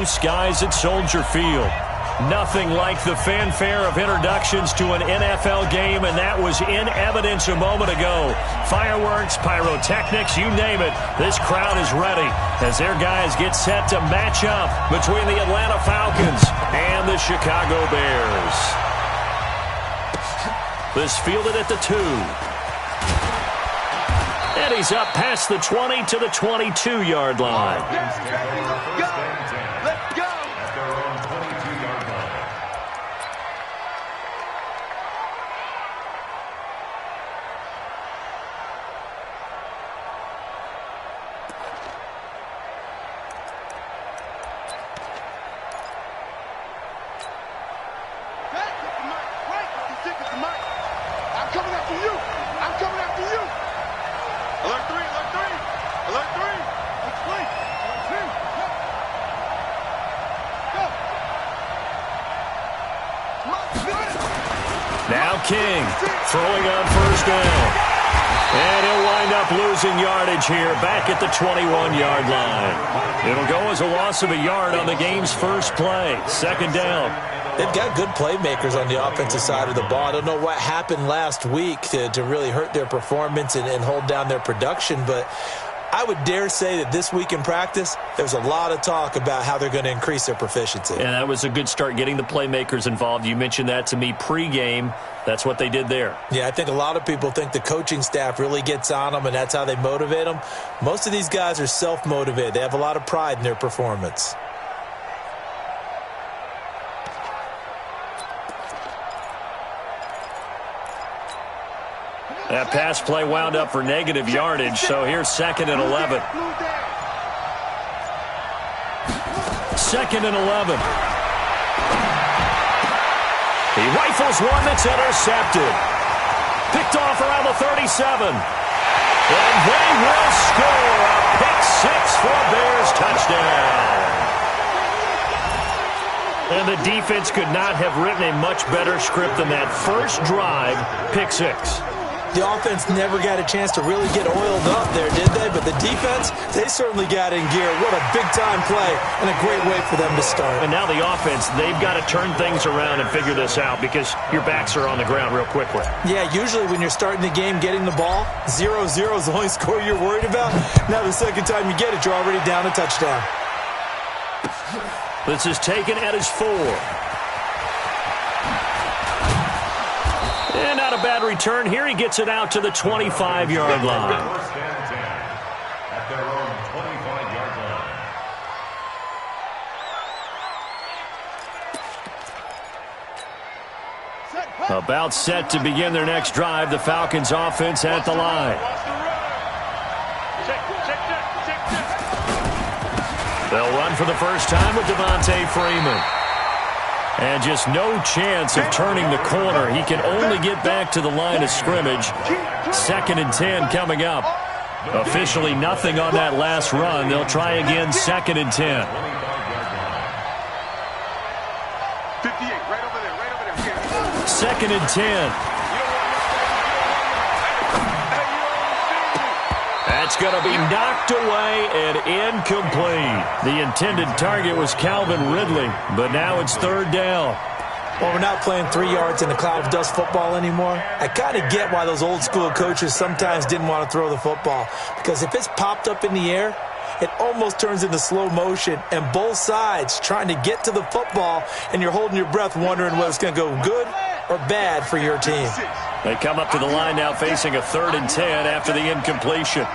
blue skies at Soldier Field. Nothing like the fanfare of introductions to an NFL game, and that was in evidence a moment ago. Fireworks, pyrotechnics, you name it. This crowd is ready as their guys get set to match up between the Atlanta Falcons and the Chicago Bears. This fielded at the 2. And he's up past the 20 to the 22-yard line. Let's go. I'm coming after you. I'm coming after you. Alert 3, alert 3. Alert 3. Let's play. Alert 2. Go. Now King throwing on first down. And he'll wind up losing yardage here back at the 21-yard line. It'll go as a loss of a yard on the game's first play. Second down. They've got good playmakers on the offensive side of the ball. I don't know what happened last week to really hurt their performance and hold down their production, but I would dare say that this week in practice, there's a lot of talk about how they're going to increase their proficiency. And that was a good start, getting the playmakers involved. You mentioned that to me pregame. That's what they did there. Yeah, I think a lot of people think the coaching staff really gets on them, and that's how they motivate them. Most of these guys are self-motivated. They have a lot of pride in their performance. That pass play wound up for negative yardage, so here's 2nd and 11. 2nd and 11. He rifles one that's intercepted. Picked off around the 37. And they will score a pick 6 for a Bears touchdown. And the defense could not have written a much better script than that first drive, pick 6. The offense never got a chance to really get oiled up there, did they? But the defense, they certainly got in gear. What a big-time play and a great way for them to start. And now the offense, they've got to turn things around and figure this out because your backs are on the ground real quickly. Yeah, usually when you're starting the game getting the ball, 0-0 is the only score you're worried about. Now the second time you get it, you're already down a touchdown. This is taken at his 4. And not a bad return. Here he gets it out to the 25-yard line. At their own 25-yard line. About set to begin their next drive. The Falcons offense at the line. They'll run for the first time with Devontae Freeman. And just no chance of turning the corner. He can only get back to the line of scrimmage. 2nd and 10 coming up. Officially nothing on that last run. They'll try again 2nd and 10. 58, right over there. 2nd and 10. That's going to be knocked away and incomplete. The intended target was Calvin Ridley, but now it's 3rd down. Well, we're not playing 3 yards in a cloud of dust football anymore. I kind of get why those old school coaches sometimes didn't want to throw the football, because if it's popped up in the air, it almost turns into slow motion, and both sides trying to get to the football, and you're holding your breath wondering whether it's going to go good or bad for your team. They come up to the line now facing a 3rd and 10 after the incompletion.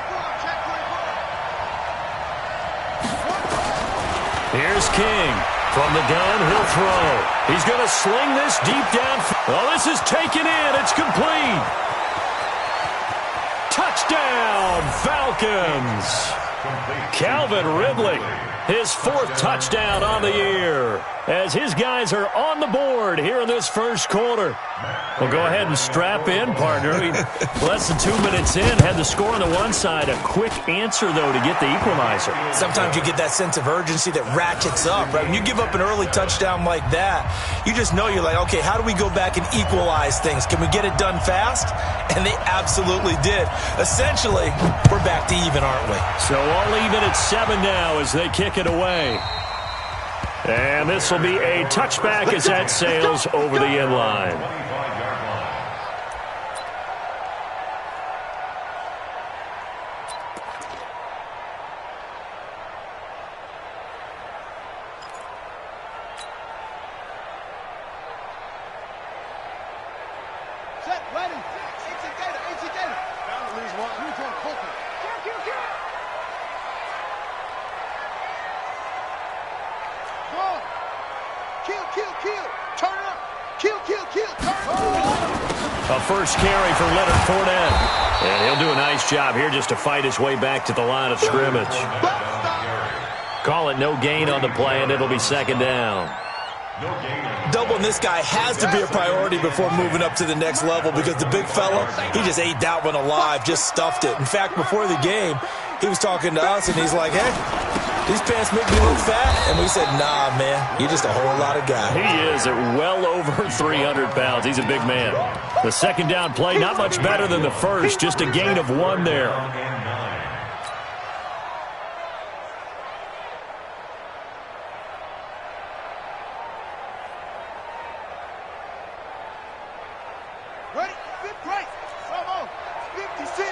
Here's King. From the gun, he'll throw. He's going to sling this deep down. Oh, this is taken in. It's complete. Touchdown, Falcons. Calvin Ridley, his 4th touchdown on the year, as his guys are on the board here in this first quarter. Well, go ahead and strap in, partner. Less than 2 minutes in, had the score on the one side. A quick answer, though, to get the equalizer. Sometimes you get that sense of urgency that ratchets up, right? When you give up an early touchdown like that, you just know you're like, okay, how do we go back and equalize things? Can we get it done fast? And they absolutely did. Essentially, we're back to even, aren't we? So all even at 7 now as they kick it away. And this will be a touchback as that sails over the end line. A first carry for Leonard Fournette. And he'll do a nice job here just to fight his way back to the line of scrimmage. Call it no gain on the play, and it'll be second down. Doubling this guy has to be a priority before moving up to the next level because the big fella, he just ate that one alive, just stuffed it. In fact, before the game, he was talking to us, and he's like, hey, these pants make me look fat. And we said, nah, man, you're just a whole lot of guy. He is at well over 300 pounds. He's a big man. The second down play, not much better than the first, just a gain of 1 there. Ready? Right. Bravo. 56.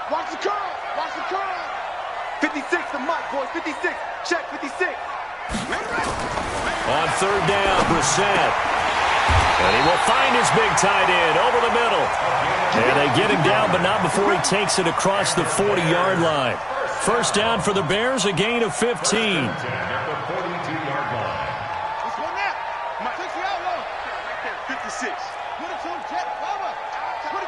Watch the curl. Watch the curl. 56 to Mike, boys. 56. Check 56. On third down, Brissett. And he will find his big tight end over the middle. And they get him down, but not before he takes it across the 40-yard line. First down for the Bears, a gain of 15. This one now. Mike, take you out low. Right there, 56. 22, Jet. Power. 22.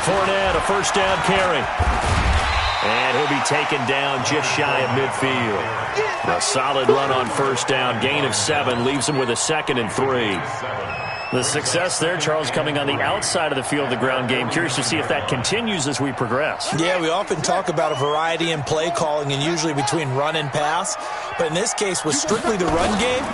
Fournette, a first down carry. And he'll be taken down just shy of midfield. A solid run on first down. Gain of 7 leaves him with a 2nd and 3. The success there, Charles, coming on the outside of the field of the ground game. Curious to see if that continues as we progress. Yeah, we often talk about a variety in play calling and usually between run and pass. But in this case, with strictly the run game,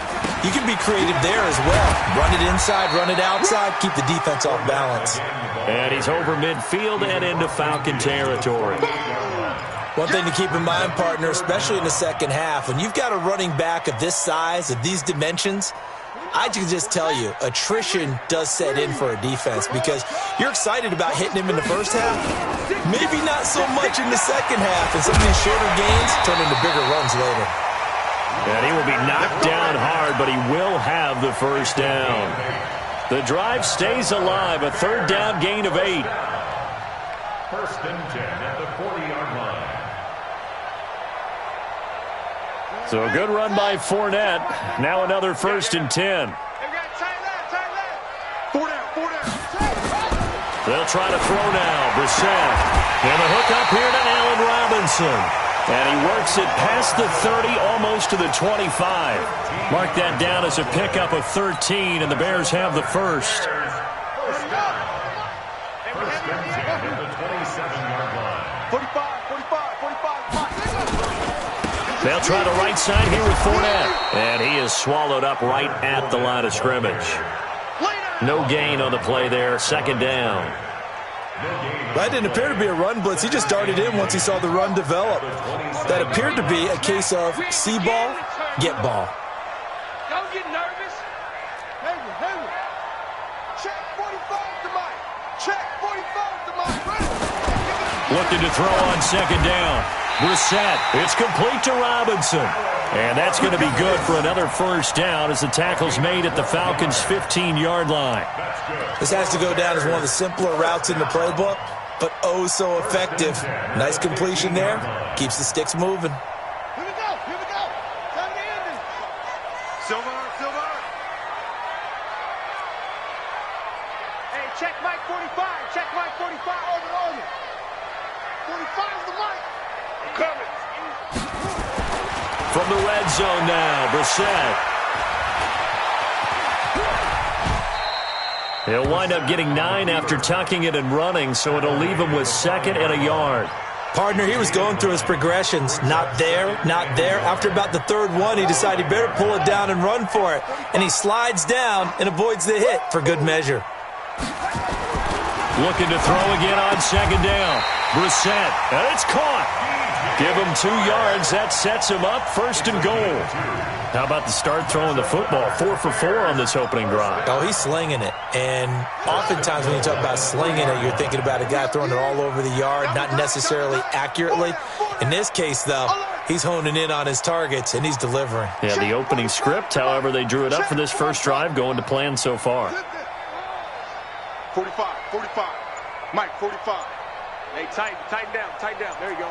you can be creative there as well. Run it inside, run it outside, keep the defense off balance. And he's over midfield and into Falcon territory. One thing to keep in mind, partner, especially in the second half, when you've got a running back of this size, of these dimensions, I can just tell you, attrition does set in for a defense because you're excited about hitting him in the first half, maybe not so much in the second half, and some of these shorter gains turn into bigger runs later. And he will be knocked down hard, but he will have the first down. The drive stays alive, a third down gain of 8. First and 10 at the 40-yard line. So a good run by Fournette. Now another first and 10. They'll try to throw now. Brissett. And the hook up here to Allen Robinson. And he works it past the 30, almost to the 25. Mark that down as a pickup of 13, and the Bears have the first. First and 10 at the 27-yard line. 45. They'll try the right side here with Fournette. And he is swallowed up right at the line of scrimmage. No gain on the play there. Second down. That didn't appear to be a run blitz. He just darted in once he saw the run develop. That appeared to be a case of see ball, get ball. Don't get nervous. Hayward. Check 45 to Mike. Check 45 to Mike. Looking to throw on second down. Brissett. It's complete to Robinson. And that's going to be good for another first down as the tackle's made at the Falcons' 15-yard line. This has to go down as one of the simpler routes in the playbook, but oh so effective. Nice completion there. Keeps the sticks moving. Here we go. Time to end it. Silver. Hey, check Mike 45. Check Mike 45. On it. 45 is the Mike. Coming. From the red zone now, Brissett. He'll wind up getting 9 after tucking it and running, so it'll leave him with 2nd and a yard. Partner, he was going through his progressions. Not there. After about the third one, he decided he better pull it down and run for it. And he slides down and avoids the hit for good measure. Looking to throw again on second down. Brissett. And it's caught. Give him 2 yards. That sets him up 1st and goal. How about the start throwing the football? 4 for 4 on this opening drive. Oh, he's slinging it. And oftentimes when you talk about slinging it, you're thinking about a guy throwing it all over the yard, not necessarily accurately. In this case, though, he's honing in on his targets, and he's delivering. Yeah, the opening script, however, they drew it up for this first drive, going to plan so far. 45, 45. Mike, 45. Hey, tighten down. There you go.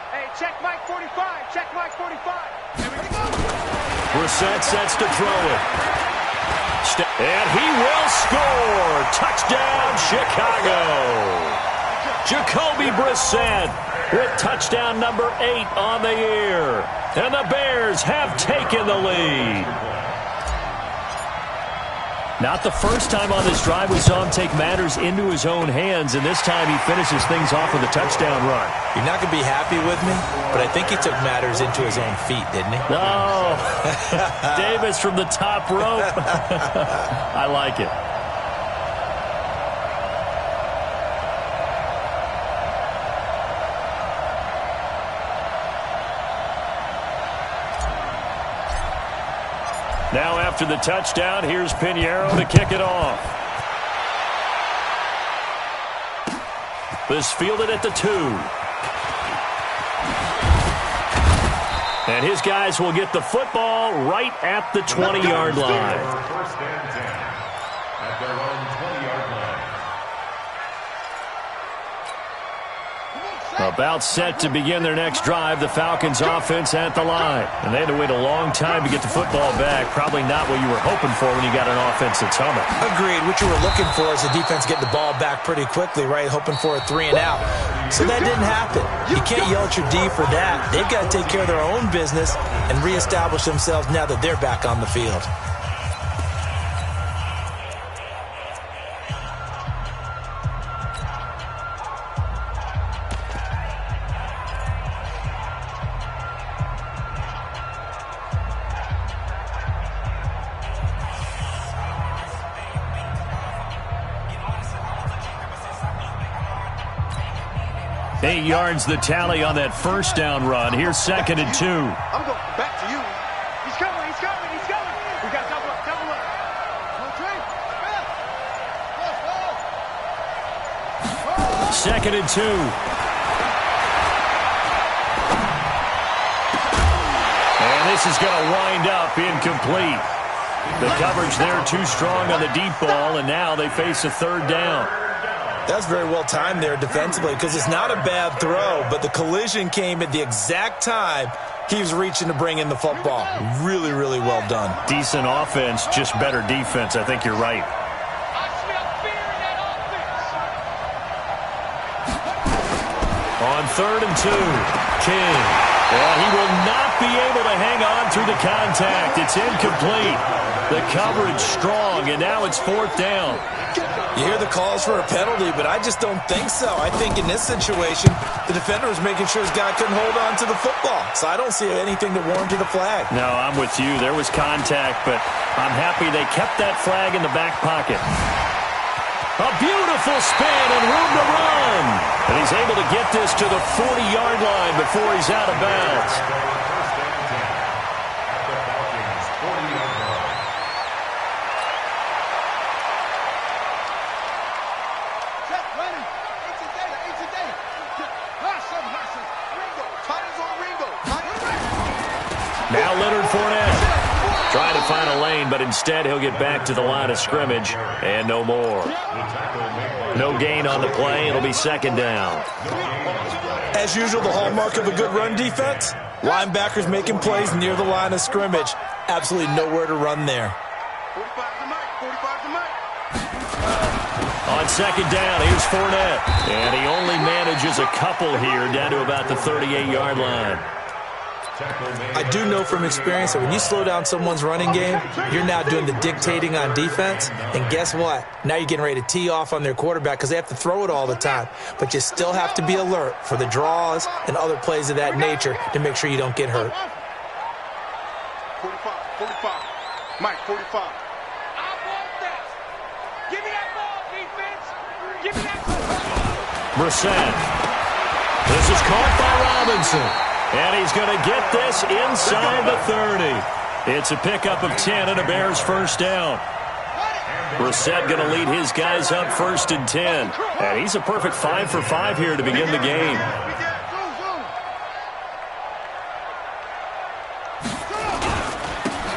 Hey, check Mike 45. Check Mike 45. There we go. Brissett sets to throw it. And he will score. Touchdown, Chicago. Jacoby Brissett with touchdown number 8 on the year. And the Bears have taken the lead. Not the first time on this drive we saw him take matters into his own hands, and this time he finishes things off with a touchdown run. You're not going to be happy with me, but I think he took matters into his own feet, didn't he? No. Davis from the top rope. I like it. Now after the touchdown, here's Pinheiro to kick it off. This fielded at the 2. And his guys will get the football right at the 20-yard line. First and 10 at their own 20-yard line. About set to begin their next drive, the Falcons offense at the line. And they had to wait a long time to get the football back. Probably not what you were hoping for when you got an offense that's humming. Agreed. What you were looking for is the defense getting the ball back pretty quickly, right? Hoping for a 3 and out. So that didn't happen. You can't yell at your D for that. They've got to take care of their own business and reestablish themselves now that they're back on the field. Eight yards the tally on that first down run. Here's 2nd and 2. I'm going back to you. He's coming. We got double up. Second and 2. And this is going to wind up incomplete. The coverage there too strong on the deep ball, and now they face a 3rd down. That's very well timed there defensively because it's not a bad throw, but the collision came at the exact time he was reaching to bring in the football. Really, really well done. Decent offense, just better defense. I think you're right. I smell fear in that offense. On 3rd and 2, King. Well, he will not be able to hang on through the contact. It's incomplete. The coverage strong, and now it's 4th down. You hear the calls for a penalty, but I just don't think so. I think in this situation, the defender was making sure his guy couldn't hold on to the football. So I don't see anything to warrant the flag. No, I'm with you. There was contact, but I'm happy they kept that flag in the back pocket. A beautiful spin and room to run. And he's able to get this to the 40-yard line before he's out of bounds. Now Leonard Fournette trying to find a lane, but instead he'll get back to the line of scrimmage and no more. No gain on the play. It'll be 2nd down. As usual, the hallmark of a good run defense, linebackers making plays near the line of scrimmage. Absolutely nowhere to run there. 45 to Mike. On 2nd down, here's Fournette. And he only manages a couple here down to about the 38-yard line. I do know from experience that when you slow down someone's running game, you're now doing the dictating on defense. And guess what? Now you're getting ready to tee off on their quarterback because they have to throw it all the time. But you still have to be alert for the draws and other plays of that nature to make sure you don't get hurt. 45. Mike, 45. I want that. Give me that ball, defense. Give me that ball. Brissett This is caught by Robinson. And he's going to get this inside the 30. It's a pickup of 10 and a Bears first down. Brissett going to lead his guys up 1st and 10. And he's a perfect 5 for 5 here to begin the game.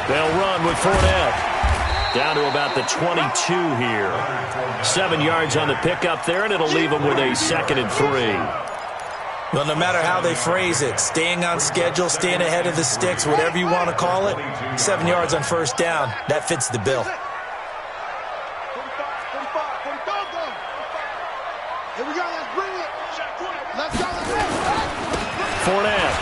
They'll run with Fournette. Down to about the 22 here. 7 yards on the pickup there, and it'll leave them with a 2nd and 3. Well, no matter how they phrase it, staying on schedule, staying ahead of the sticks, whatever you want to call it, 7 yards on first down, that fits the bill. Here we go, let's bring it. Let's go, Fournette.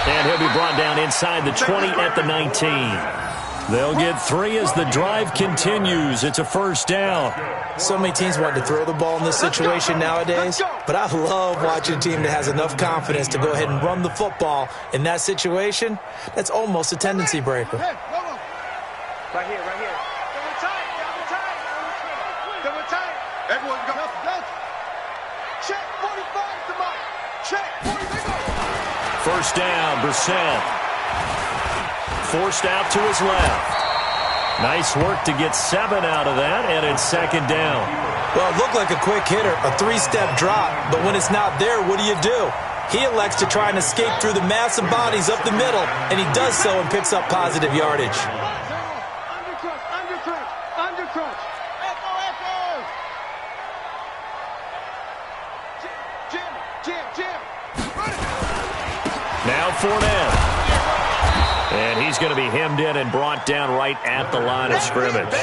And he'll be brought down inside the 20 at the 19. They'll get 3 as the drive continues. It's a first down. So many teams want to throw the ball in this situation nowadays, but I love watching a team that has enough confidence to go ahead and run the football in that situation. That's almost a tendency breaker. Right here, right here. Double tight. Everyone go. Check 45 to Mike. Check 45. First down, Brissett. Forced out to his left. Nice work to get 7 out of that, and it's 2nd down. Well, it looked like a quick hitter, a 3-step drop, but when it's not there, what do? He elects to try and escape through the massive bodies up the middle, and he does so and picks up positive yardage. Undercrunch. Echo. Jim. Now Fournette. And he's going to be hemmed in and brought down right at the line of scrimmage.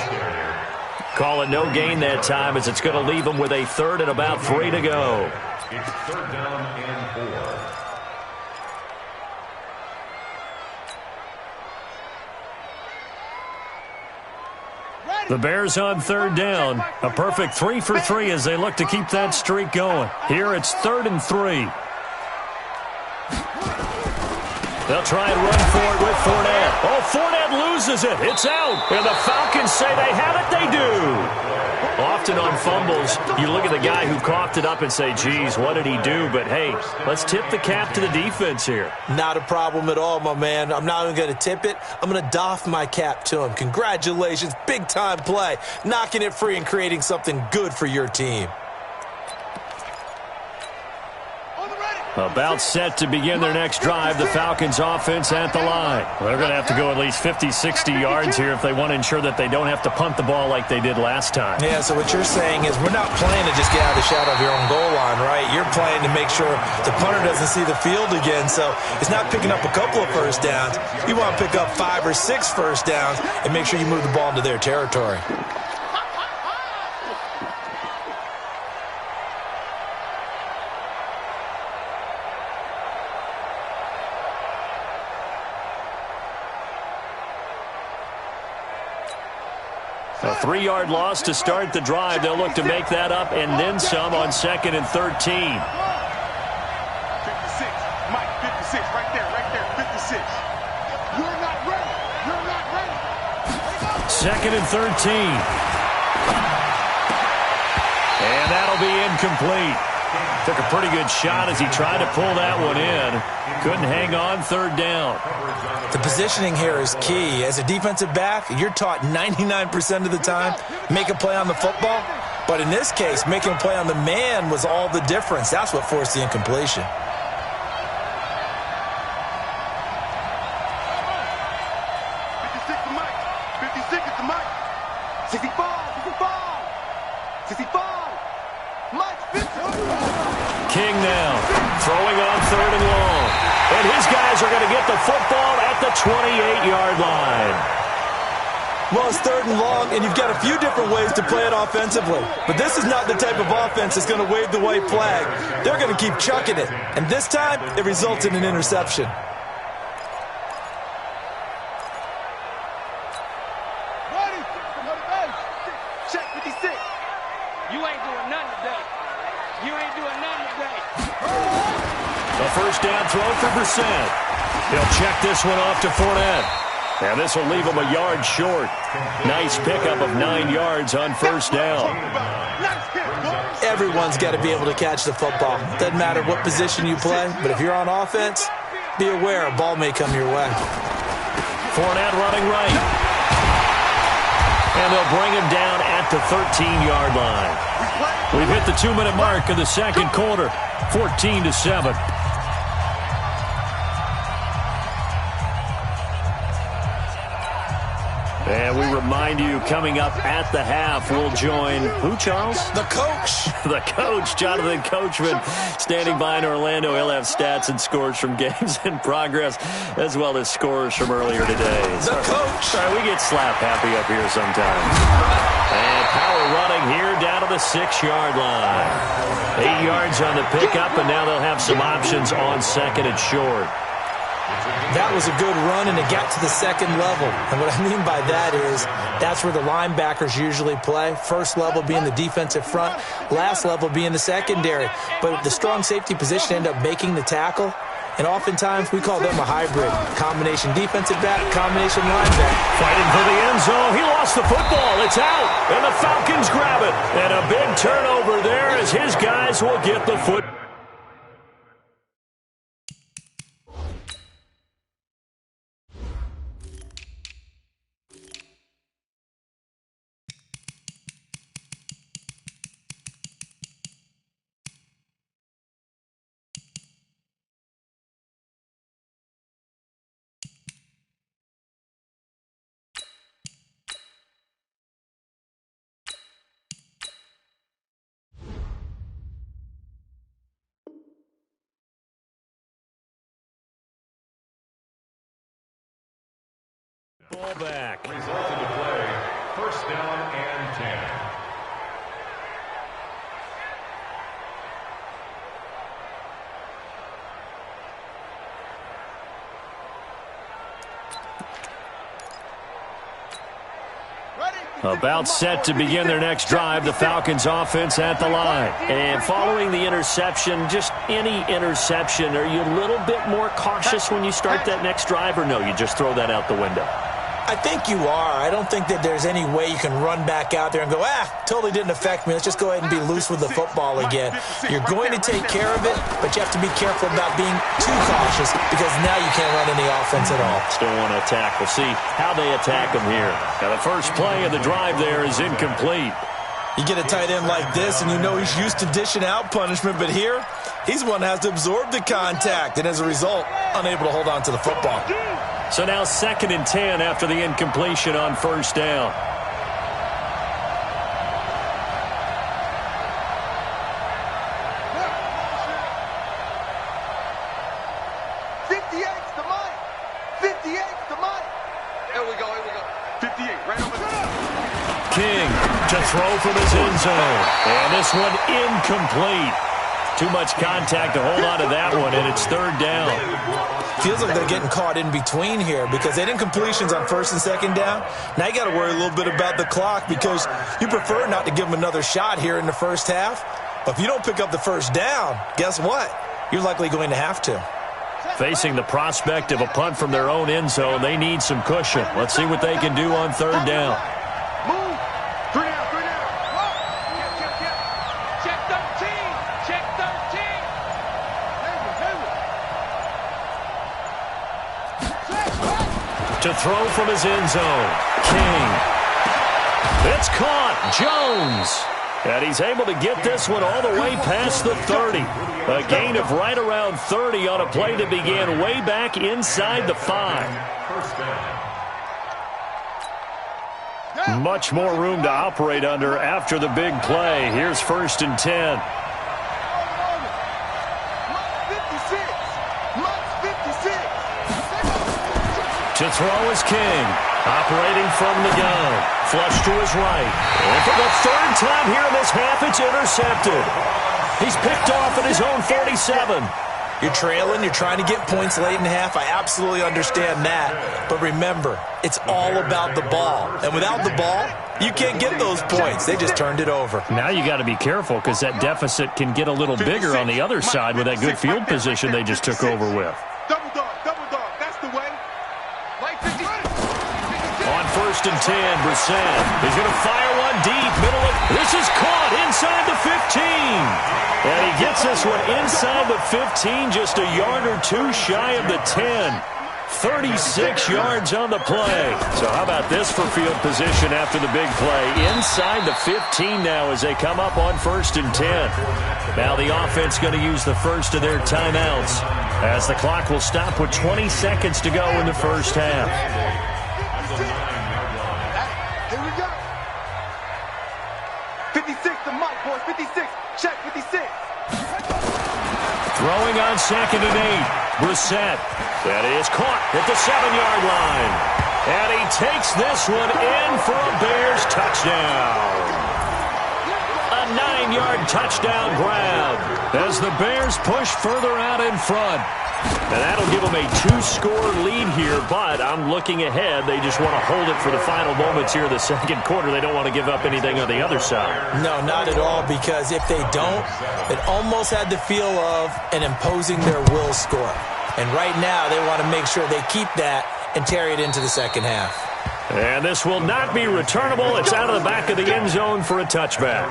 Call it no gain that time, as it's going to leave him with a 3rd and about 3 to go. It's 3rd down and 4. The Bears on 3rd down. A perfect 3 for 3 as they look to keep that streak going. Here it's 3rd and 3. They'll try and run for it with Fournette. Oh, Fournette loses it. It's out. And the Falcons say they have it. They do. Often on fumbles, you look at the guy who coughed it up and say, geez, what did he do? But, hey, let's tip the cap to the defense here. Not a problem at all, my man. I'm not even going to tip it. I'm going to doff my cap to him. Congratulations. Big-time play. Knocking it free and creating something good for your team. About set to begin their next drive, the Falcons offense at the line. They're going to have to go at least 50, 60 yards here if they want to ensure that they don't have to punt the ball like they did last time. Yeah, so what you're saying is we're not playing to just get out of the shadow of your own goal line, right? You're playing to make sure the punter doesn't see the field again. So it's not picking up a couple of first downs. You want to pick up 5 or 6 first downs and make sure you move the ball into their territory. A 3-yard loss to start the drive. They'll look to make that up and then some on 2nd and 13. 56. Mike, 56. Right there. 56. You're not ready. 2nd and 13. And that'll be incomplete. Took a pretty good shot as he tried to pull that one in. Couldn't hang on 3rd down. The positioning here is key. As a defensive back, you're taught 99% of the time, make a play on the football. But in this case, making a play on the man was all the difference. That's what forced the incompletion. King now, throwing on 3rd and long. And his guys are going to get the football at the 28-yard line. Well, it's 3rd and long, and you've got a few different ways to play it offensively. But this is not the type of offense that's going to wave the white flag. They're going to keep chucking it. And this time, it results in an interception. Check 56. You ain't doing nothing today. A first down throw for Brissett. He'll check this one off to Fournette. And this will leave him a yard short. Nice pickup of 9 yards on first down. everyone's got to be able to catch the football. Doesn't matter what position you play, but if you're on offense, be aware a ball may come your way. Fournette running right. And they'll bring him down at the 13-yard line. We've hit the 2-minute mark of the second quarter, 14-7. And we remind you, coming up at the half, we'll join who, Charles? The coach. The coach, Jonathan Coachman, standing by in Orlando. He'll have stats and scores from games in progress, as well as scores from earlier today. The coach. Sorry, we get slap happy up here sometimes. And power running here down to the 6-yard line. 8 yards on the pickup, and now they'll have some options on second and short. That was a good run, and it got to the second level. And what I mean by that is that's where the linebackers usually play. First level being the defensive front, last level being the secondary. But the strong safety position ended up making the tackle, and oftentimes we call them a hybrid. Combination defensive back, combination linebacker. Fighting for the end zone. He lost the football. It's out, and the Falcons grab it. And a big turnover there as his guys will get the football. Ball back. Result of the play, first down and 10. About set to begin their next drive, the Falcons offense at the line. And following the interception, just any interception, are you a little bit more cautious when you start that next drive, or no, you just throw that out the window? I think you are. I don't think that there's any way you can run back out there and go, totally didn't affect me. Let's just go ahead and be loose with the football again. You're going to take care of it, but you have to be careful about being too cautious because now you can't run any offense at all. Still want to attack. We'll see how they attack them here. Now, the first play of the drive there is incomplete. You get a tight end like this, and you know he's used to dishing out punishment, but here, he's one that has to absorb the contact, and as a result, unable to hold on to the football. So now 2nd and 10 after the incompletion on first down. King to throw from his end zone. And this one incomplete. Too much contact to hold on to that one, and it's 3rd down. Feels like they're getting caught in between here because they didn't completions on 1st and 2nd down. Now you got to worry a little bit about the clock because you prefer not to give them another shot here in the first half. But if you don't pick up the first down, guess what? You're likely going to have to. Facing the prospect of a punt from their own end zone, they need some cushion. Let's see what they can do on 3rd down. Move. 3 down. Check 13. Check 13. To throw from his end zone, King. It's caught, Jones. And he's able to get this one all the way past the 30. A gain of right around 30 on a play that began way back inside the 5. Much more room to operate under after the big play. Here's 1st and 10. To throw is King, operating from the gun. Flush to his right. And for the 3rd time here in this half, it's intercepted. He's picked off at his own 47. You're trailing, you're trying to get points late in the half. I absolutely understand that. But remember, it's all about the ball. And without the ball, you can't get those points. They just turned it over. Now you got to be careful because that deficit can get a little bigger on the other side with that good field position they just took over with. Double dog. That's the way. On 1st and 10. Brissett is going to fire one deep. Middle of, this is caught inside the 15. And he gets this one inside the 15, just a yard or two shy of the 10. 36 yards on the play. So how about this for field position after the big play? Inside the 15 now as they come up on 1st and 10. Now the offense going to use the first of their timeouts as the clock will stop with 20 seconds to go in the first half. Here we go. 56 to Mike, boys. 56. Check 56. Throwing on 2nd and 8. Brissett. That is caught at the 7-yard line. And he takes this one in for a Bears touchdown. A 9-yard touchdown grab as the Bears push further out in front. And that'll give them a 2-score lead here, but I'm looking ahead. They just want to hold it for the final moments here in the second quarter. They don't want to give up anything on the other side. No, not at all, because if they don't, it almost had the feel of an imposing their will score. And right now, they want to make sure they keep that and carry it into the second half. And this will not be returnable. It's out of the back of the end zone for a touchback.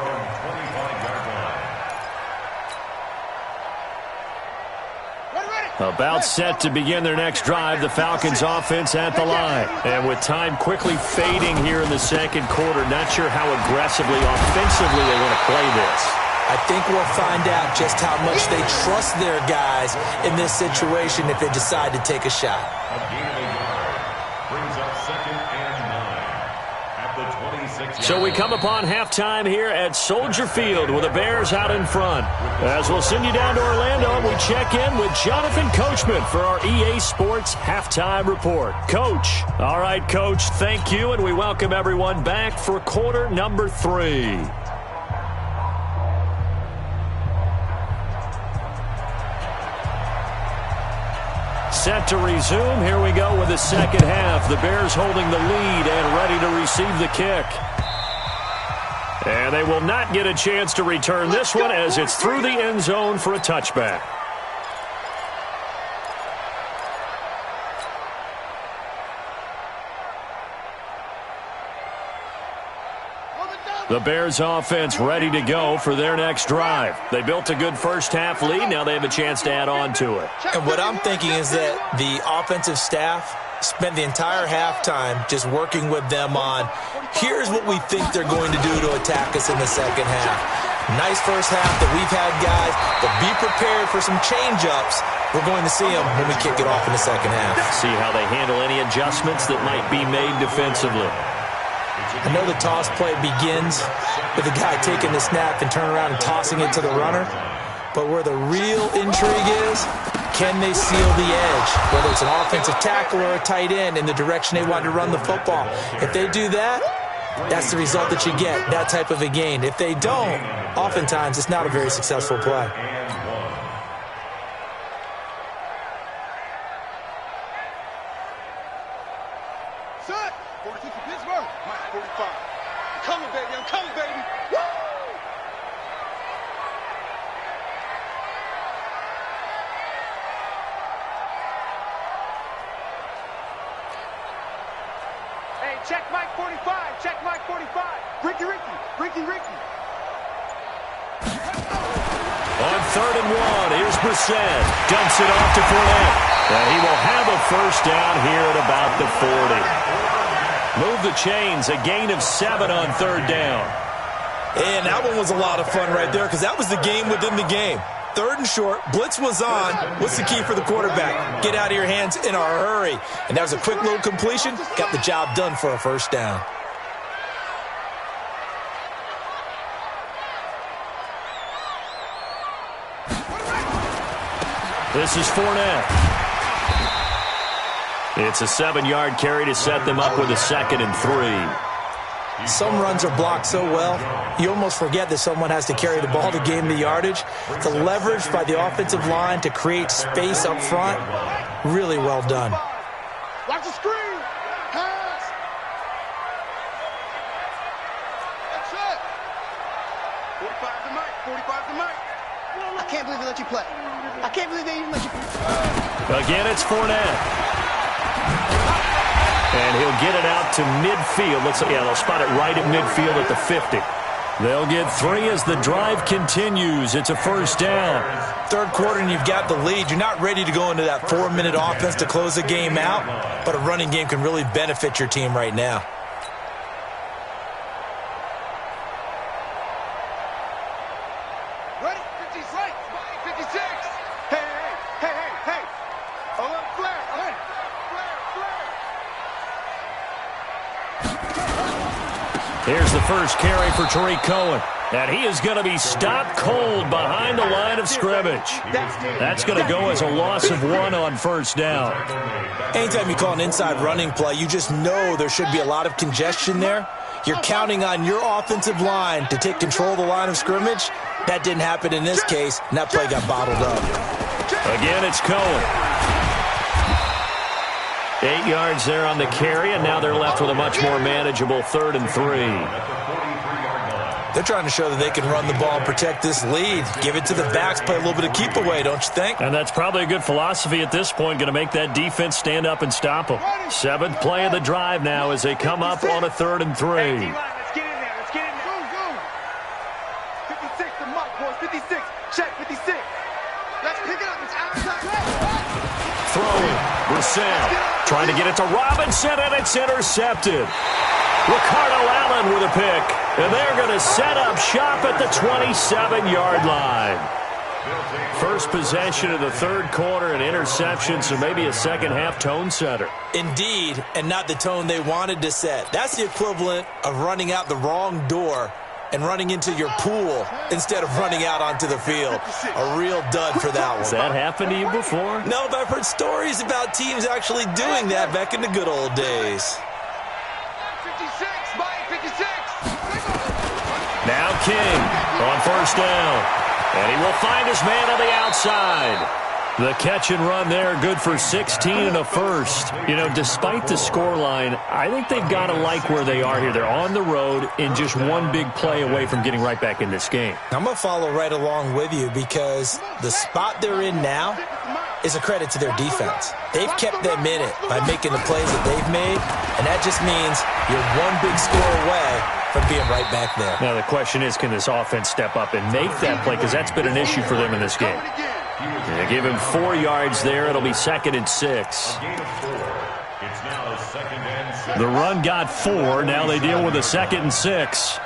About set to begin their next drive, the Falcons offense at the line. And with time quickly fading here in the second quarter, not sure how aggressively, offensively they want to play this. I think we'll find out just how much they trust their guys in this situation if they decide to take a shot. Brings up 2nd and 9 at the 26. So we come upon halftime here at Soldier Field with the Bears out in front. As we'll send you down to Orlando, we check in with Jonathan Coachman for our EA Sports Halftime Report. Coach. All right, Coach, thank you, and we welcome everyone back for quarter number 3. Set to resume. Here we go with the second half. The Bears holding the lead and ready to receive the kick. And they will not get a chance to return this one as it's through the end zone for a touchback. The Bears offense ready to go for their next drive. They built a good first half lead. Now they have a chance to add on to it. And what I'm thinking is that the offensive staff spent the entire halftime just working with them on, here's what we think they're going to do to attack us in the second half. Nice first half that we've had, guys, but be prepared for some change-ups. We're going to see them when we kick it off in the second half. See how they handle any adjustments that might be made defensively. I know the toss play begins with the guy taking the snap and turning around and tossing it to the runner. But where the real intrigue is, can they seal the edge? Whether it's an offensive tackle or a tight end in the direction they want to run the football. If they do that, that's the result that you get, that type of a gain. If they don't, oftentimes it's not a very successful play. Check Mike 45. Check Mike 45. Ricky. On 3rd and 1, here's Brissett. Dumps it off to Fournette. And he will have a first down here at about the 40. Move the chains. A gain of 7 on 3rd down. And that one was a lot of fun right there because that was the game within the game. 3rd and short, blitz was on. What's the key for the quarterback? Get out of your hands in a hurry. And that was a quick little completion. Got the job done for a first down. This is Fournette. It's a 7-yard carry to set them up with a 2nd and 3. Some runs are blocked so well, you almost forget that someone has to carry the ball to gain the yardage. The leverage by the offensive line to create space up front, really well done. Watch the screen. Pass. That's it. 45 to Mike. 45 to Mike. I can't believe they let you play. I can't believe they even let you play. Again, it's Fournette. And he'll get it out to midfield. They'll spot it right at midfield at the 50. They'll get 3 as the drive continues. It's a first down. Third quarter and you've got the lead. You're not ready to go into that 4-minute offense to close the game out, but a running game can really benefit your team right now. Ready? 56. Hey. A little flare. Hey. Flare. Here's the first carry for Tariq Cohen. And he is going to be stopped cold behind the line of scrimmage. That's going to go as a loss of 1 on first down. Anytime you call an inside running play, you just know there should be a lot of congestion there. You're counting on your offensive line to take control of the line of scrimmage. That didn't happen in this case, and that play got bottled up. Again, it's Cohen. 8 yards there on the carry, and now they're left with a much more manageable 3rd and 3. They're trying to show that they can run the ball and protect this lead. Give it to the backs, play a little bit of keep away, don't you think? And that's probably a good philosophy at this point, going to make that defense stand up and stop them. 7th play of the drive now as they come up on a 3rd and 3. Let's get in there. Go. 56 to Mike, boys. 56. Check 56. Let's pick it up. It's outside. Throwing. Brissett trying to get it to Robinson, and it's intercepted. Ricardo Allen with a pick. And they're going to set up shop at the 27-yard line. First possession of the 3rd quarter, an interception, so maybe a second-half tone setter. Indeed, and not the tone they wanted to set. That's the equivalent of running out the wrong door and running into your pool instead of running out onto the field. A real dud for that one. Has that happened to you before? No, but I've heard stories about teams actually doing that back in the good old days. 56, Mike, 56. Now King on first down. And he will find his man on the outside. The catch and run there, good for 16 and a first. You know, despite the scoreline, I think they've got to like where they are here. They're on the road and just one big play away from getting right back in this game. I'm going to follow right along with you because the spot they're in now is a credit to their defense. They've kept them in it by making the plays that they've made, and that just means you're one big score away from being right back there. Now the question is, can this offense step up and make that play? Because that's been an issue for them in this game. They give him 4 yards there. It'll be 2nd and 6. The run got 4. Now they deal with a 2nd and 6.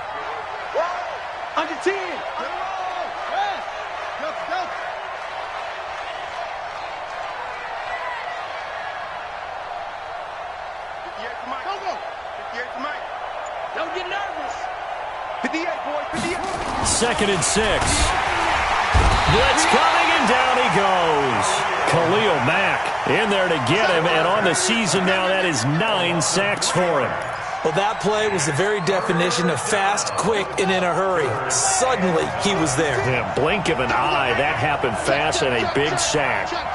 Under 10. Don't get nervous. 58, boys. 58. 2nd and 6. Blitz coming, and down he goes. Khalil Mack in there to get him, and on the season now, that is 9 sacks for him. Well, that play was the very definition of fast, quick, and in a hurry. Suddenly, he was there. Yeah, blink of an eye, that happened fast, and a big sack. Check.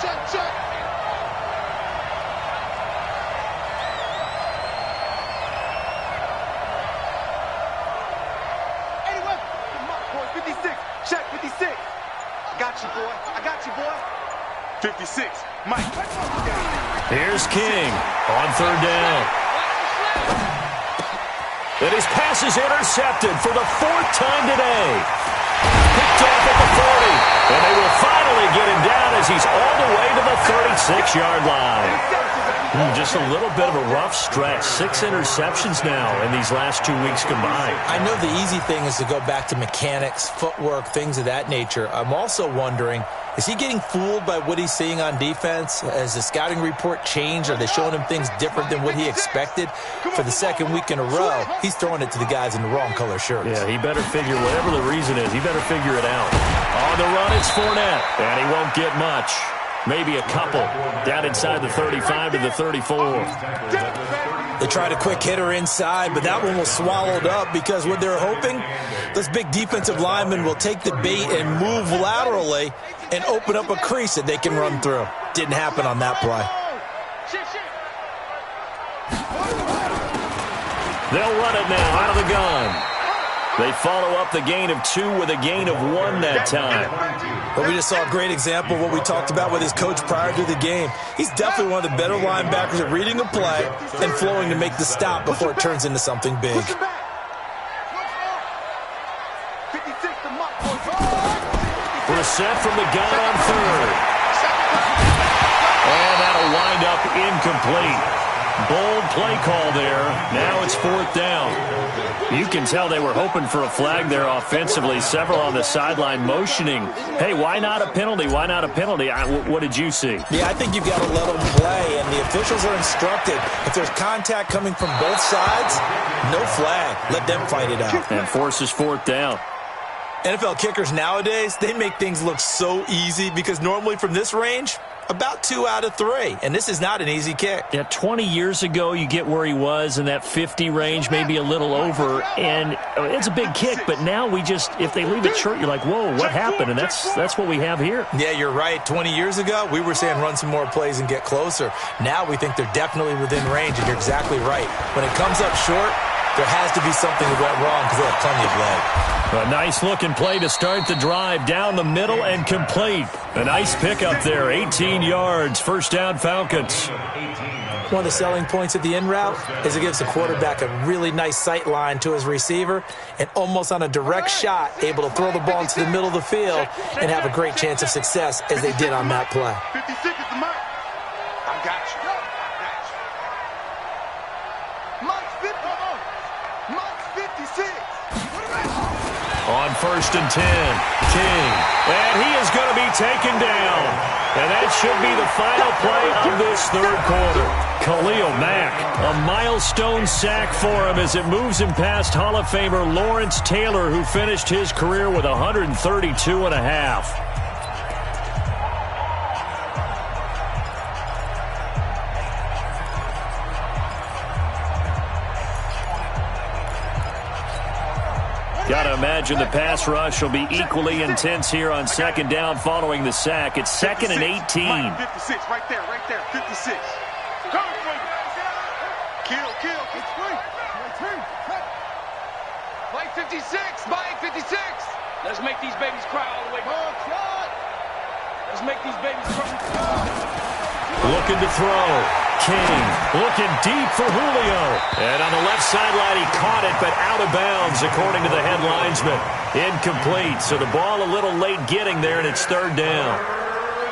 I 56. Mike. Here's King on 3rd down. And his pass is intercepted for the 4th time today. Picked off at the 40. And they will finally get him down as he's all the way to the 36-yard line. Just a little bit of a rough stretch. 6 interceptions now in these last 2 weeks combined. I know the easy thing is to go back to mechanics, footwork, things of that nature. I'm also wondering, is he getting fooled by what he's seeing on defense? Has the scouting report changed? Are they showing him things different than what he expected? For the 2nd week in a row, he's throwing it to the guys in the wrong color shirts. Yeah, he better figure, whatever the reason is, he better figure it out. On the run, it's Fournette, and he won't get much. Maybe a couple down inside the 35 to the 34. They tried a quick hitter inside, but that one was swallowed up because what they're hoping, this big defensive lineman will take the bait and move laterally and open up a crease that they can run through. Didn't happen on that play. They'll run it now out of the gun. They follow up the gain of 2 with a gain of 1 that time. But we just saw a great example of what we talked about with his coach prior to the game. He's definitely one of the better linebackers at reading a play and flowing to make the stop before it turns into something big. Brissett from the gun on 3rd. And that'll wind up incomplete. Bold play call there. Now it's 4th down. You can tell they were hoping for a flag there offensively. Several on the sideline motioning. Hey, why not a penalty? Why not a penalty? What did you see? Yeah, I think you've got to let them play, and the officials are instructed. If there's contact coming from both sides, no flag. Let them fight it out. And forces 4th down. NFL kickers nowadays, they make things look so easy because normally from this range, about 2 out of 3. And this is not an easy kick. Yeah, 20 years ago, you get where he was in that 50 range, maybe a little over. And it's a big kick, but now we just, if they leave it short, you're like, whoa, what happened? And that's what we have here. Yeah, you're right. 20 years ago, we were saying run some more plays and get closer. Now we think they're definitely within range, and you're exactly right. When it comes up short, there has to be something that went wrong because they have plenty of leg. A nice-looking play to start the drive down the middle and complete. A nice pickup there, 18 yards, 1st down Falcons. One of the selling points of the in route is it gives the quarterback a really nice sight line to his receiver and almost on a direct shot able to throw the ball into the middle of the field and have a great chance of success as they did on that play. 56 is the mark. I got you. Mark's 50. Mark's 56. On 1st and 10, King. And he is going to be taken down. And that should be the final play of this 3rd quarter. Khalil Mack, a milestone sack for him as it moves him past Hall of Famer Lawrence Taylor, who finished his career with 132 and a half. Got to imagine the pass rush will be equally intense here on 2nd down following the sack. It's 2nd and 18. 56, right there, 56. Kill. Mike 56, Mike 56. Let's make these babies cry all the way back. Let's make these babies cry. Looking to throw. King looking deep for Julio. And on the left sideline, he caught it, but out of bounds, according to the head linesman. Incomplete. So the ball a little late getting there, and it's 3rd down.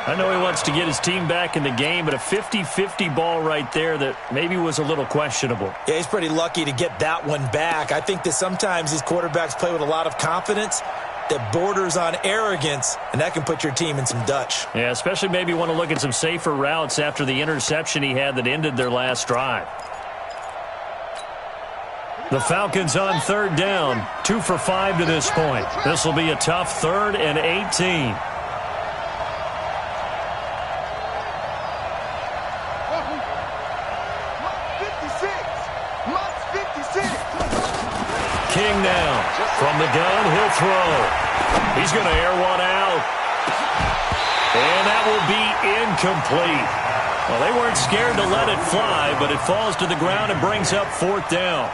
I know he wants to get his team back in the game, but a 50-50 ball right there that maybe was a little questionable. Yeah, he's pretty lucky to get that one back. I think that sometimes these quarterbacks play with a lot of confidence that borders on arrogance, and that can put your team in some Dutch. Yeah, especially maybe want to look at some safer routes after the interception he had that ended their last drive. The Falcons on 3rd down, 2 for 5 to this point. This will be a tough 3rd and 18. King now. From the gun, he'll throw. He's going to air one out. And that will be incomplete. Well, they weren't scared to let it fly, but it falls to the ground and brings up 4th down.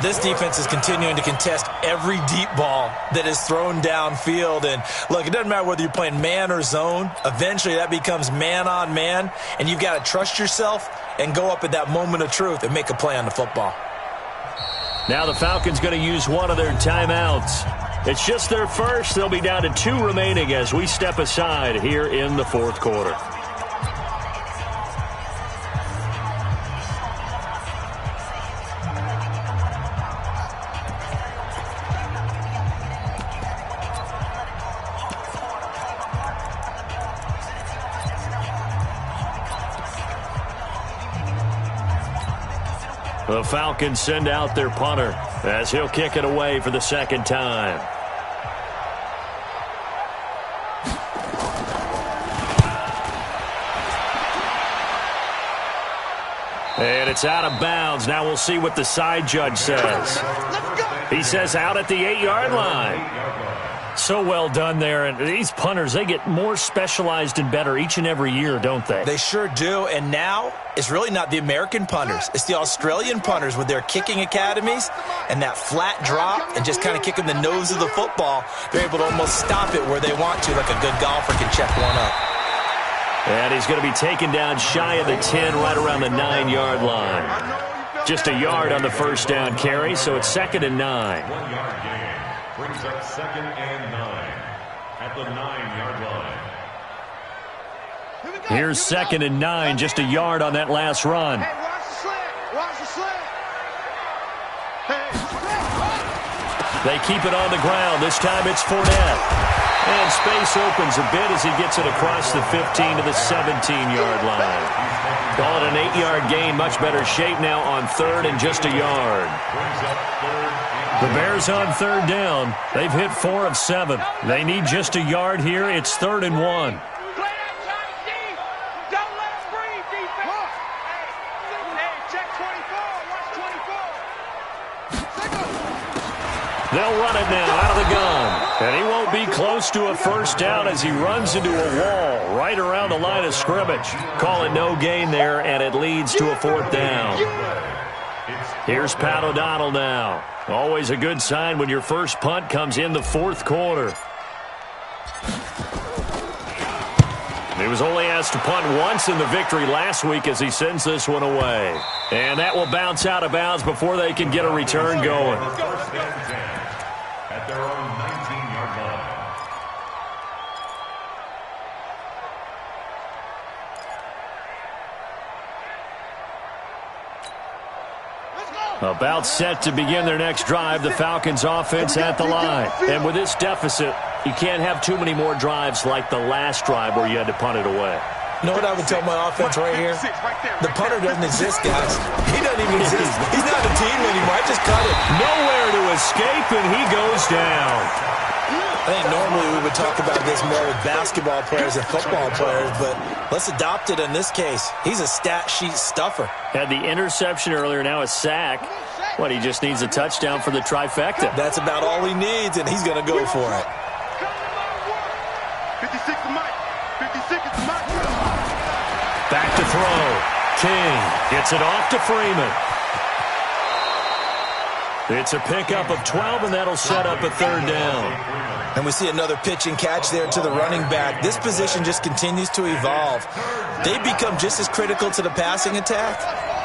This defense is continuing to contest every deep ball that is thrown downfield. And, look, it doesn't matter whether you're playing man or zone. Eventually, that becomes man on man, and you've got to trust yourself and go up at that moment of truth and make a play on the football. Now the Falcons going to use one of their timeouts. It's just their first. They'll be down to 2 remaining as we step aside here in the 4th quarter. The Falcons send out their punter as he'll kick it away for the 2nd time. And it's out of bounds. Now we'll see what the side judge says. He says out at the 8-yard line. So well done there. And these punters, they get more specialized and better each and every year, don't they? They sure do. And now it's really not the American punters. It's the Australian punters with their kicking academies and that flat drop and just kind of kicking the nose of the football. They're able to almost stop it where they want to, like a good golfer can check one up. And he's going to be taken down shy of the 10, right around the 9-yard line. Just a yard on the first down carry, so it's 2nd and 9. 1 yard gain brings up 2nd and 9 at the 9-yard line. Here's 2nd and 9, just a yard on that last run. Hey, watch the slant. Watch the slant. Hey, They keep it on the ground. This time it's Fournette. And space opens a bit as he gets it across the 15 to the 17-yard line. Call it an 8-yard gain. Much better shape now on 3rd and just a yard. The Bears on 3rd down. They've hit 4 of 7. They need just a yard here. It's 3rd and 1. They'll run it now out of the gun. And he won't be close to a first down as he runs into a wall right around the line of scrimmage. Call it no gain there, and it leads to a 4th down. Here's Pat O'Donnell now. Always a good sign when your first punt comes in the 4th quarter. He was only asked to punt once in the victory last week as he sends this one away. And that will bounce out of bounds before they can get a return going. At their own 19-yard line. About set to begin their next drive, the Falcons offense at the line. And with this deficit, you can't have too many more drives like the last drive where you had to punt it away. You know what I would tell my offense right here? The punter doesn't exist, guys. He doesn't even exist. He's not a team anymore. I just cut it. Nowhere to escape, and he goes down. I think normally we would talk about this more with basketball players and football players, but let's adopt it in this case. He's a stat sheet stuffer. Had the interception earlier, now a sack. What, he just needs a touchdown for the trifecta. That's about all he needs, and he's going to go for it. 56 to Mike. 56 to Mike. Back to throw. King gets it off to Freeman. It's a pickup of 12, and that'll set up a 3rd down. And we see another pitch and catch there to the running back. This position just continues to evolve. They become just as critical to the passing attack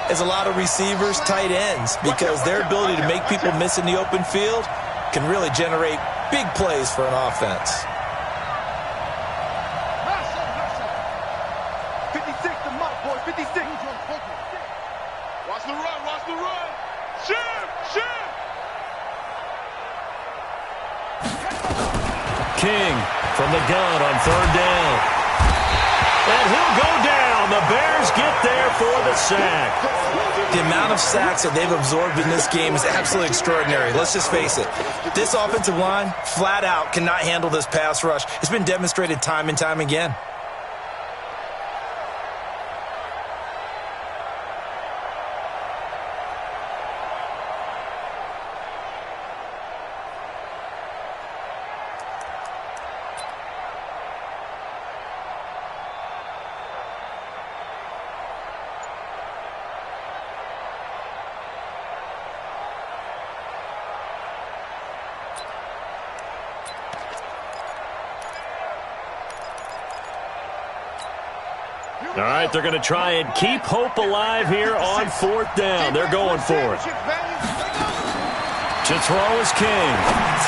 as a lot of receivers, tight ends, because their ability to make people miss in the open field can really generate big plays for an offense. 56 to Mike, boys. 56. Watch the run, watch the run. Shoot, shoot. King from the gun on 3rd down. And he'll go down. The Bears get there for the sack. The amount of sacks that they've absorbed in this game is absolutely extraordinary. Let's just face it. This offensive line, flat out, cannot handle this pass rush. It's been demonstrated time and time again. All right, they're going to try and keep hope alive here on 4th down. They're going for it. To throw is King.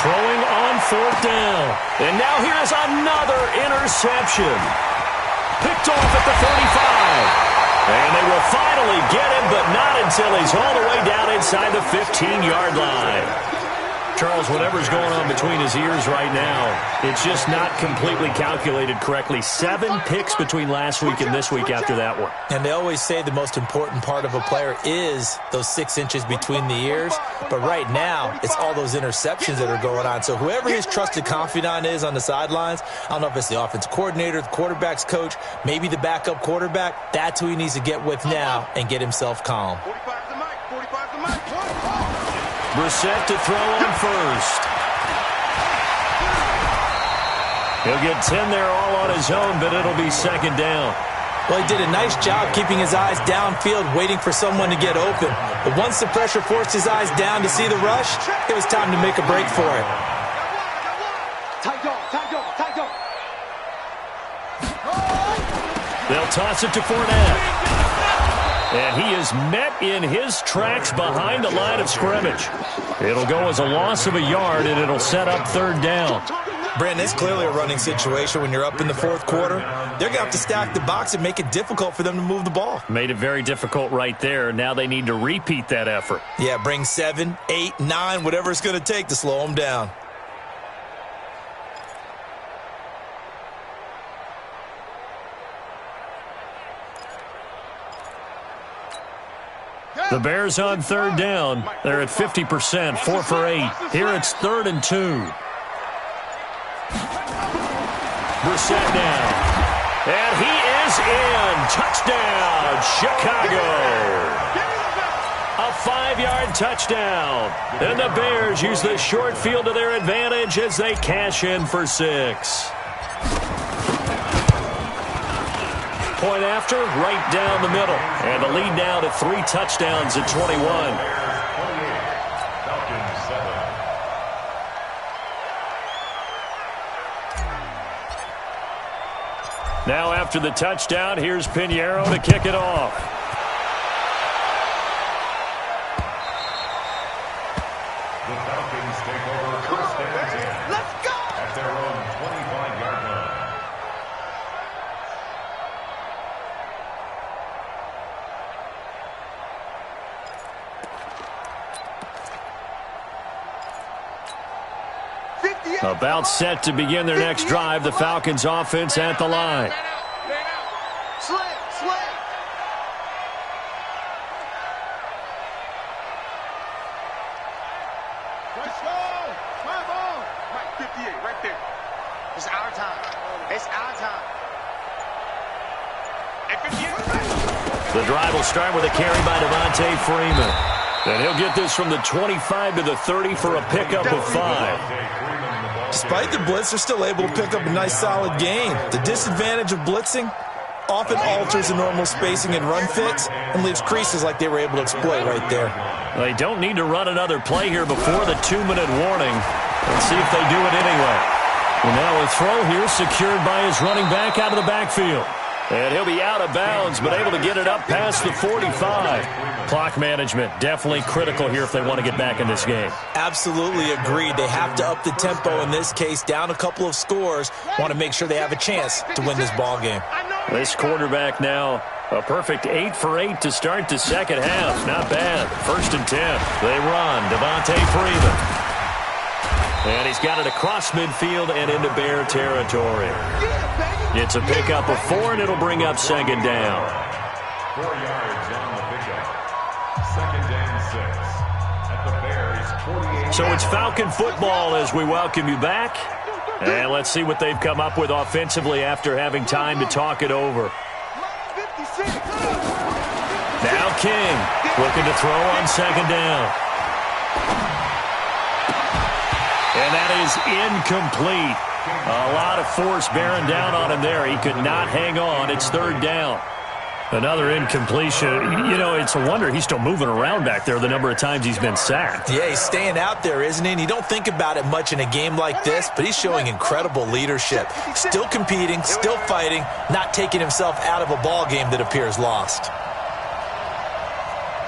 Throwing on 4th down. And now here's another interception. Picked off at the 35. And they will finally get him, but not until he's all the way down inside the 15-yard line. Charles, whatever's going on between his ears right now, it's just not completely calculated correctly. 7 picks between last week and this week after that one. And they always say the most important part of a player is those 6 inches between the ears. But right now, it's all those interceptions that are going on. So whoever his trusted confidant is on the sidelines, I don't know if it's the offensive coordinator, the quarterback's coach, maybe the backup quarterback, that's who he needs to get with now and get himself calm. 45 to Mike. 45 to Mike. Brissett to throw on 1st. He'll get 10 there all on his own, but it'll be second down. Well, he did a nice job keeping his eyes downfield, waiting for someone to get open. But once the pressure forced his eyes down to see the rush, it was time to make a break for it. Tight dog, tight dog, tight dog. They'll toss it to Fournette. And he is met in his tracks behind the line of scrimmage. It'll go as a loss of a yard, and it'll set up third down. Brandon, it's clearly a running situation when you're up in the fourth quarter. They're going to have to stack the box and make it difficult for them to move the ball. Made it very difficult right there. Now they need to repeat that effort. Yeah, bring 7, 8, 9, whatever it's going to take to slow them down. The Bears on third down. They're at 50%, 4 for 8. Here it's 3rd and 2. Brissett now. And he is in. Touchdown, Chicago. A 5-yard touchdown. And the Bears use the short field to their advantage as they cash in for 6. Point after, right down the middle. And the lead now to 3 touchdowns at 21. Now after the touchdown, here's Pinheiro to kick it off. The Falcons take over first and 10. Let's go! At their own 25-yard line. About set to begin their next drive, the Falcons offense at the line. Slam, slam. Let's go. My ball. Right, 58, right there. It's our time. It's our time. At 58. The drive will start with a carry by Devontae Freeman. And he'll get this from the 25 to the 30 for a pickup of 5. Despite the blitz, they're still able to pick up a nice, solid gain. The disadvantage of blitzing often alters the normal spacing and run fits and leaves creases like they were able to exploit right there. They don't need to run another play here before the 2-minute warning. Let's see if they do it anyway. And now a throw here secured by his running back out of the backfield. And he'll be out of bounds, but able to get it up past the 45. Clock management, definitely critical here if they want to get back in this game. Absolutely agreed. They have to up the tempo in this case, down a couple of scores. Want to make sure they have a chance to win this ball game. This quarterback now, a perfect 8 for 8 to start the second half. Not bad. 1st and 10. They run. Devontae Freeman. And he's got it across midfield and into Bear territory. It's a pickup of 4, and it'll bring up second down. 4 yards on the pickup. 2nd and 6. At the Bears' 48. So it's Falcon football as we welcome you back. And let's see what they've come up with offensively after having time to talk it over. Now King looking to throw on second down. And that is incomplete. A lot of force bearing down on him there. He could not hang on. It's 3rd down. Another incompletion. You know, it's a wonder he's still moving around back there the number of times he's been sacked. Yeah, he's staying out there, isn't he? And you don't think about it much in a game like this, but he's showing incredible leadership. Still competing, still fighting, not taking himself out of a ball game that appears lost.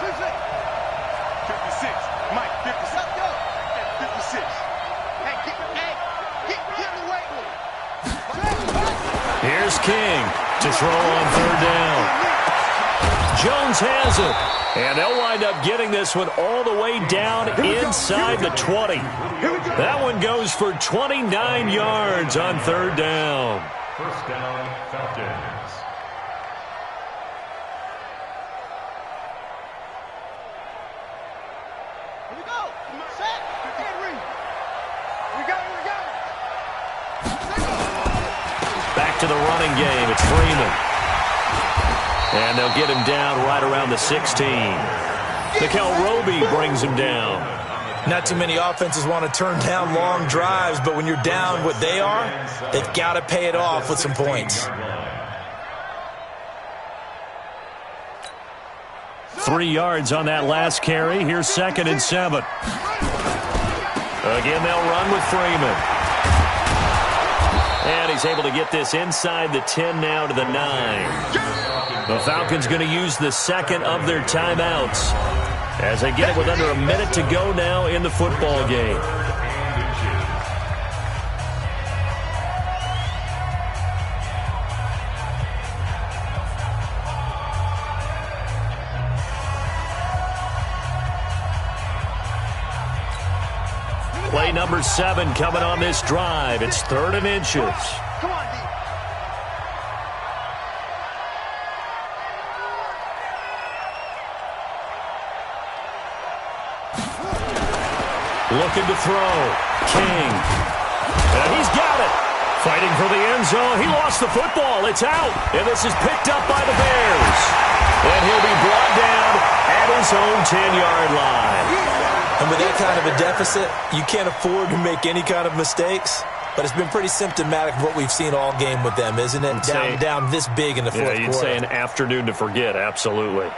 56. Mike, 56. 56. Here's King to throw on 3rd down. Jones has it. And they'll wind up getting this one all the way down inside the 20. That one goes for 29 yards on 3rd down. 1st down, Falcons. Here we go. Set. Henry. We got it. Back to the running game. It's Freeman. And they'll get him down right around the 16. Nickel Roby brings him down. Not too many offenses want to turn down long drives, but when you're down what they are, they've got to pay it off with some points. 3 yards on that last carry. Here's 2nd and 7. Again, they'll run with Freeman. And he's able to get this inside the 10 now to the 9. The Falcons going to use the second of their timeouts as they get it with under a minute to go now in the football game. Play number 7 coming on this drive. It's 3rd and inches. Come on, D. Looking to throw. King. And he's got it. Fighting for the end zone. He lost the football. It's out. And this is picked up by the Bears. And he'll be brought down at his own 10-yard line. And with that kind of a deficit, you can't afford to make any kind of mistakes. But it's been pretty symptomatic of what we've seen all game with them, isn't it? Down this big in the fourth quarter. Yeah, you'd say an afternoon to forget. Absolutely.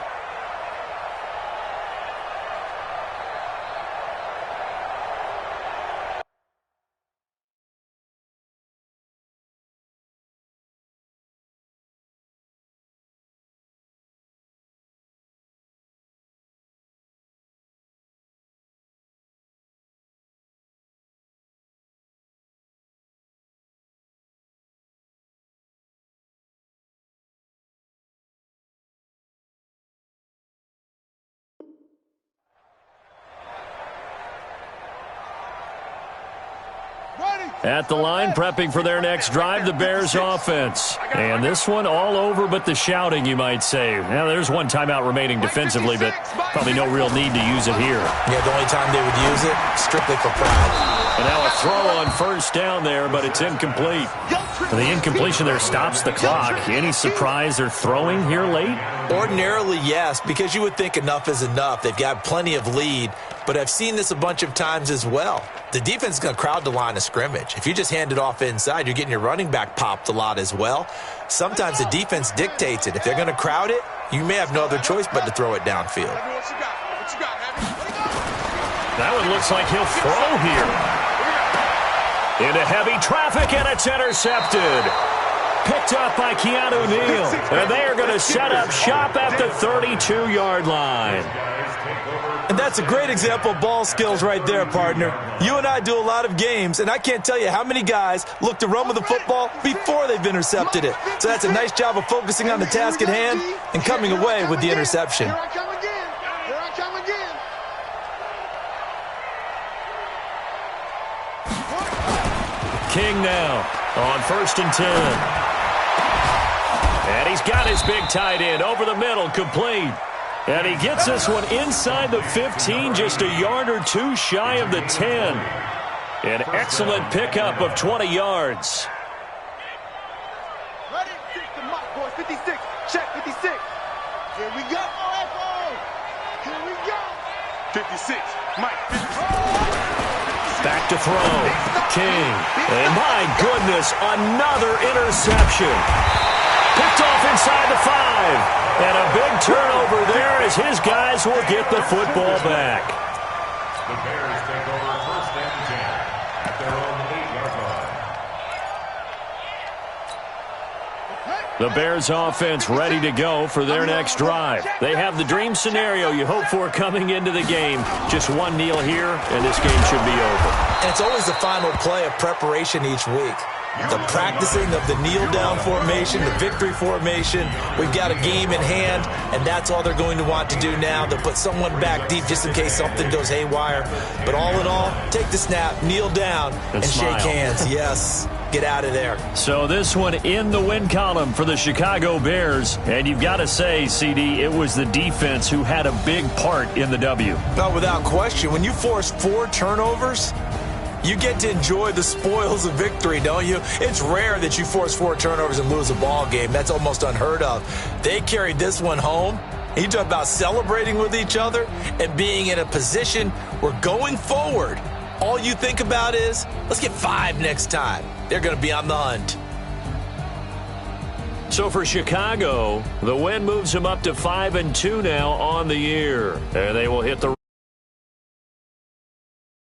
At the line, prepping for their next drive, the Bears offense. And this one all over but the shouting, you might say. Now, there's one timeout remaining defensively, but probably no real need to use it here. Yeah, the only time they would use it, strictly for pride. And now a throw on first down there, but it's incomplete. The incompletion there stops the clock. Any surprise they're throwing here late? Ordinarily, yes, because you would think enough is enough. They've got plenty of lead, but I've seen this a bunch of times as well. The defense is going to crowd the line of scrimmage. If you just hand it off inside, you're getting your running back popped a lot as well. Sometimes the defense dictates it. If they're going to crowd it, you may have no other choice but to throw it downfield. That one looks like he'll throw here. Into heavy traffic, and it's intercepted. Picked up by Keanu Neal. And they are going to set up shop at the 32-yard line. And that's a great example of ball skills right there, partner. You and I do a lot of games, and I can't tell you how many guys look to run with the football before they've intercepted it. So that's a nice job of focusing on the task at hand and coming away with the interception. Here I come again. Here I come again. King now on 1st and 10. And he's got his big tight end over the middle, complete. And he gets this one inside the 15, just a yard or two shy of the 10. An excellent pickup of 20 yards. Ready? Kick the mic, boys. 56. Check 56. Here we go. Here we go. 56. Mike. 56. Back to throw. King. And my goodness, another interception. Picked off inside the 5. And a big turnover there as his guys will get the football back. The Bears take over 1st and 10 at their own 8-yard line. The Bears offense ready to go for their next drive. They have the dream scenario you hope for coming into the game. Just one kneel here, and this game should be over. And it's always the final play of preparation each week. The practicing of the kneel-down formation, the victory formation. We've got a game in hand, and that's all they're going to want to do now. They'll put someone back deep just in case something goes haywire. But all in all, take the snap, kneel down, and shake hands. Yes, get out of there. So this one in the win column for the Chicago Bears. And you've got to say, CD, it was the defense who had a big part in the W. No, without question. When you force 4 turnovers, you get to enjoy the spoils of victory, don't you? It's rare that you force 4 turnovers and lose a ball game. That's almost unheard of. They carried this one home, You talk about celebrating with each other and being in a position where going forward, all you think about is, let's get 5 next time. They're going to be on the hunt. So for Chicago, the win moves them up to 5-2 now on the year. And they will hit the